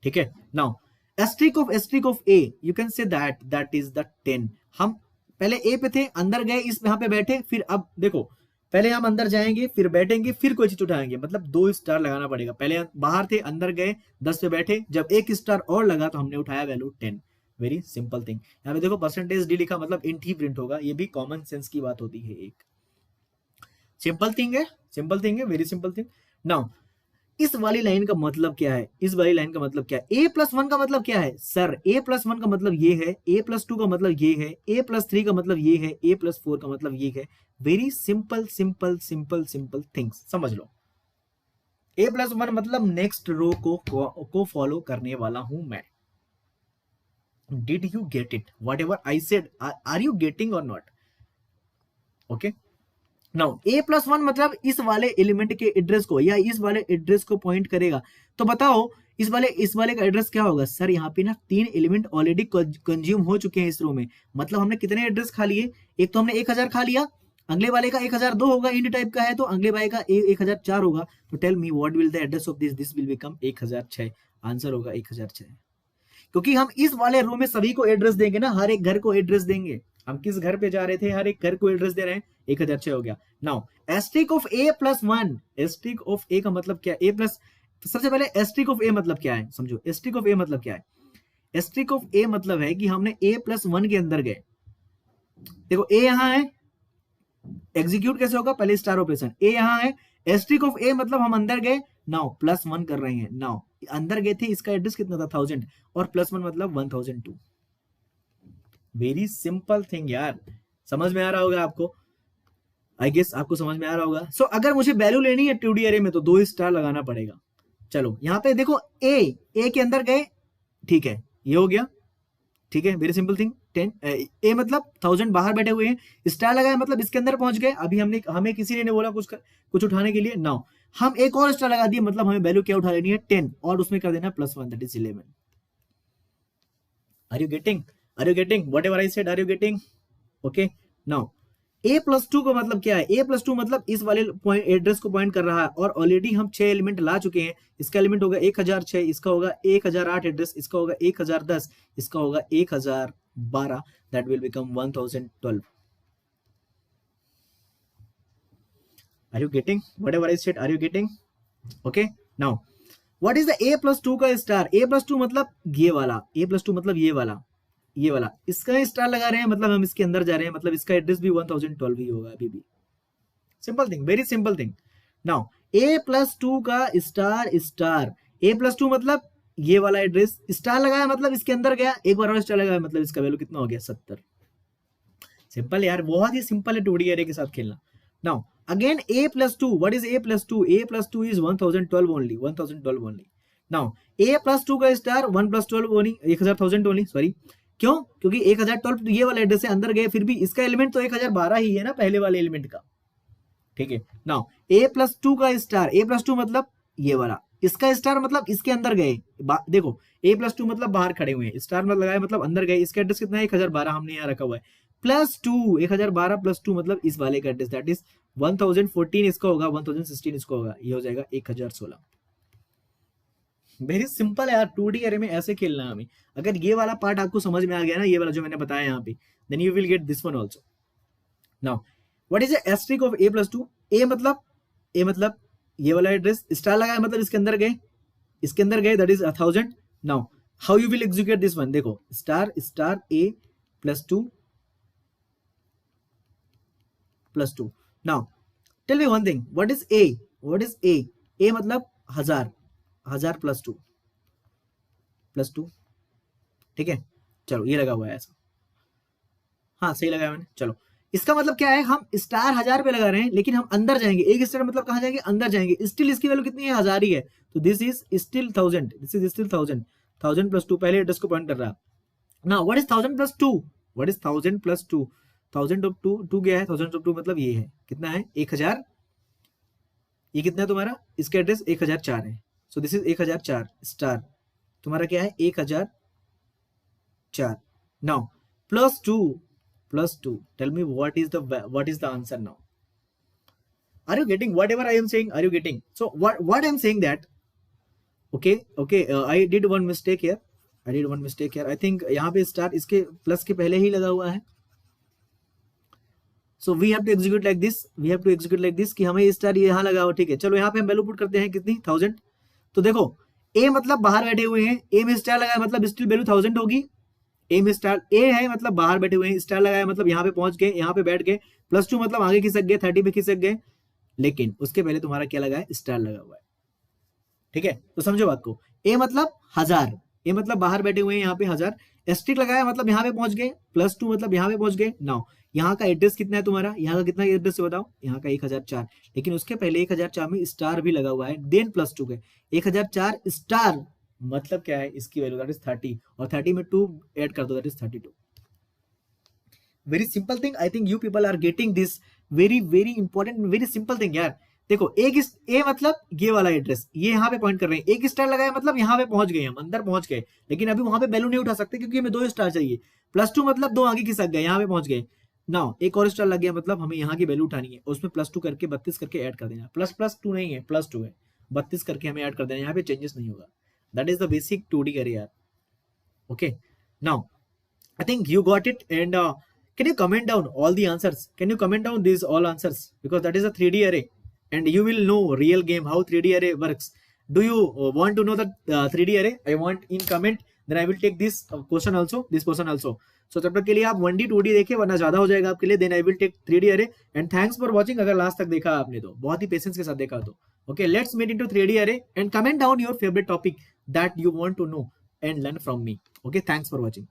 ठीक है। Now asterisk of a, you can say that is the 10। हम पहले ए पे थे, अंदर गए, इस यहाँ पे बैठे, फिर अब देखो पहले हम अंदर जाएंगे, फिर बैठेंगे, फिर कोई चीज उठाएंगे, मतलब 2 स्टार लगाना पड़ेगा। पहले बाहर थे, अंदर गए, 10 पे बैठे, जब 1 स्टार और लगा तो हमने उठाया वैल्यू 10। Very simple thing. यहाँ पे देखो परसेंटेज डी लिखा, मतलब इंट ही प्रिंट होगा, ये भी कॉमन सेंस की बात होती है, एक सिंपल थिंग है, वेरी सिंपल थिंग। नाउ इस वाली लाइन का मतलब क्या है, A+1 का मतलब क्या है सर, A+1 का मतलब ये है, A+2 का मतलब ये है, A+3 का मतलब ये है, A+4 का मतलब ये है। वेरी सिंपल थिंग्स समझ लो। A+1 मतलब नेक्स्ट रो को फॉलो करने वाला हूं मैं। Did you get it, whatever I said, are you getting और नॉट? ओके नाउ A+1 मतलब इस वाले एलिमेंट के एड्रेस को या इस वाले एड्रेस को पॉइंट करेगा। तो बताओ इस वाले का एड्रेस क्या होगा सर, यहाँ पे ना 3 एलिमेंट ऑलरेडी कंज्यूम हो चुके हैं इस रो में, मतलब हमने कितने एड्रेस खा लिए, एक तो हमने 1000 खा लिया, अगले वाले का 1002 होगा, इंड टाइप का है, तो अगले वाले का 1004 होगा। तो tell me what will the address of this will become 1006। Answer होगा 1006, क्योंकि हम इस वाले रो में सभी को एड्रेस देंगे ना, हर एक घर को एड्रेस देंगे। हम किस घर पे जा रहे थे, हर एक घर को एड्रेस दे रहे हैं, 1006 हो गया। Now asterisk of A+1, asterisk of ए का मतलब क्या है, सबसे पहले एस्ट्रिक ऑफ ए मतलब क्या है समझो। एस्ट्रिक ऑफ ए मतलब क्या है, एस्ट्रिक ऑफ ए मतलब है कि हमने A+1 के अंदर गए, देखो ए यहां है, एग्जीक्यूट कैसे होगा, पहले स्टार ऑपरेशन, ए यहां है, एस्ट्रिक ऑफ ए मतलब हम अंदर गए, नाउ +1 कर रहे हैं, नाउ अंदर गए थे, इसका एड्रेस कितना था 1000, और +1 मतलब 1002। वेरी सिंपल थिंग यार, समझ में आ रहा होगा आपको, आई गेस आपको समझ में आ रहा होगा। सो अगर मुझे वैल्यू लेनी है 2D एरे में तो 2 स्टार लगाना पड़ेगा। चलो यहाँ पे देखो ए के अंदर गए, ठीक है, ये हो गया, ठीक है, वेरी सिंपल थिंग। 10 ए मतलब 1000 बाहर बैठे हुए हैं, स्टार लगाया मतलब इसके अंदर पहुंच गए, अभी हमें किसी ने नहीं बोला कुछ उठाने के लिए। नाउ हम एक और स्टार लगा दिए, मतलब हमें वैल्यू क्या उठा लेनी है 10, और उसमें कर देना +1, that is 11। Are you getting, whatever I said, are you getting? Okay now a+2 का मतलब क्या है? a+2 मतलब इस वाले एड्रेस को पॉइंट कर रहा है, और ऑलरेडी हम 6 एलिमेंट ला चुके हैं। इसका एलिमेंट होगा 1006, इसका होगा 1008 एड्रेस, इसका होगा 1010, इसका होगा 1012, that will become 1012। Are you getting whatever I said? Are you getting? Okay, now what is the a+2 का स्टार? a+2 मतलब ये वाला, a+2 मतलब ये वाला, ये वाला, इसका स्टार लगा रहे हैं मतलब हम इसके अंदर जा रहे हैं, मतलब इसका एड्रेस भी 1012 ही होगा अभी भी। Simple thing, very simple thing. Now a+2 का स्टार स्टार, a+2 मतलब ये वाला एड्रेस, स्टार लगाया मतलब इसके अंदर गया, एक बार और स्टार लगाया मतलब इसका वैल्यू कितना हो गया? 70। सिंपल यार, बहुत ही सिंपल है 2D एरे के साथ खेलना। Now again a+2, what is a+2? a+2 is 1012 only, 1012 only. Now a+2 का स्टार 1+12 ओनली, 1000 ओनली, सॉरी, क्यों? क्योंकि 1012 तो ये वाला एड्रेस से अंदर गए, फिर भी इसका एलिमेंट तो 1012 ही है ना पहले वाले एलिमेंट का, ठीक है। नाउ a+2 का स्टार, a+2 मतलब ये वाला, इसका स्टार मतलब इसके अंदर गए, देखो a+2 मतलब बाहर खड़े हुए हैं, स्टार मतलब लगाया मतलब अंदर गए, इसका एड्रेस कितना है? 1012 हमने यहाँ रखा हुआ है, +2, 1012 +2 मतलब इस वाले का एड्रेस, दैट इज 1014 इसका होगा, 1016 इसका होगा, ये हो जाएगा 1016। वेरी सिंपल है यार, 2D एरे में ऐसे खेलना है हमें। अगर ये वाला पार्ट आपको समझ में आ गया ना, ये वाला जो मैंने बताया यहाँ पे, then you will get this one also. Now what is the asterisk of a+2? a मतलब ये वाला एड्रेस, स्टार लगाया मतलब इसके अंदर गए, इसके अंदर गए, that is 1000। Now how you will execute this one? देखो star star a+2 +2। Now tell me one thing, what is a? What is a? a मतलब 1000, 1000 +2, ठीक है। चलो ये लगा हुआ है ऐसा, हाँ सही लगाया मैंने। चलो इसका मतलब क्या है? हम स्टार 1000 पे लगा रहे हैं, लेकिन हम अंदर जाएंगे, एक स्टार मतलब कहां जाएंगे? अंदर जाएंगे, स्टिल इसकी वैल्यू कितनी है? 1000 ही है, तो this is still 1000, this is still 1000, 1000 +2 पहले एड्रेस को पॉइंट कर रहा है। Now what is 1000 +2? What is 1000 +2? 1000 of 2 गया है, 1000 ऑफ 2 मतलब ये है, कितना है? 1000, ये कितना है तुम्हारा? इसका एड्रेस 1004 है, सो दिस इज 1004 स्टार, तुम्हारा क्या है? 1004। Now +2, tell me what is the answer now? Are you getting whatever I am saying? Are you getting? So what I'm saying that, okay, I did one mistake here, I think यहाँ पे star इसके plus के पहले ही लगा हुआ है, so we have to execute like this, कि हमें स्टार यहाँ लगा हुआ, ठीक है। चलो यहाँ पे हम वैल्यू पुट करते हैं कितनी? 1000। तो देखो a मतलब बाहर बैठे हुए हैं, a में स्टार लगाया मतलब स्टिल वैल्यू 1000 होगी, ए में स्टार, ए है मतलब बाहर बैठे हुए हैं, स्टार लगाया मतलब यहाँ पे पहुंच गए, यहाँ पे बैठ गए, +2 मतलब आगे खिसक गए, 30 पे खिसक गए, लेकिन उसके पहले तुम्हारा क्या लगा है? स्टार लगा हुआ है, ठीक है। तो समझो बात को, ए मतलब 1000, ए मतलब बाहर बैठे हुए हैं यहाँ पे 1000, एस्ट्रिक लगाया मतलब यहाँ पे पहुंच गए, +2 मतलब यहाँ पे पहुंच गए। नाउ यहाँ का एड्रेस कितना है तुम्हारा? यहाँ का कितना एड्रेस से बताओ? यहाँ का 1004, लेकिन उसके पहले 1004 में स्टार भी लगा हुआ है, देन +2 के 1004 स्टार मतलब क्या है? इसकी वैल्यू दैट इज 30, और 30 में 2 ऐड कर दो, that is 32। Very simple thing, I think you people are getting this very very important, very simple thing यार। देखो एक ए मतलब ये वाला एड्रेस, ये यहाँ पे पॉइंट कर रहे हैं, एक स्टार लगाया मतलब यहाँ पे पहुंच गए, हम अंदर पहुंच गए, लेकिन अभी वहां पे वैल्यू नहीं उठा सकते क्योंकि हमें 2 स्टार चाहिए। +2 मतलब 2 आगे खिसक गए, यहाँ पे पहुंच गए। नाउ एक और स्टार लग गया मतलब हमें यहाँ की वैल्यू उठानी है, उसमें +2 करके 32 करके ऐड कर देना, ++2 नहीं है, +2 है, 32 करके हमें ऐड कर देना, यहाँ पे चेंजेस नहीं होगा। That is the basic 2D array yaar. Okay, now I think you got it, and can you comment down all the answers? Can you comment down these all answers, because that is a 3D array and you will know real game how 3D array works. Do you want to know the 3D array? I want in comment, then I will take this question also, this question also. So तब तक के लिए आप 1D 2D देखें, वरना ज्यादा हो जाएगा आपके लिए, then I will take 3D array, and thanks for watching। अगर लास्ट तक देखा आपने तो बहुत ही पेशेंस के साथ देखा तो okay, let's meet into 3D array, and comment down your favorite topic that you want to know and learn from me. Okay, thanks for watching.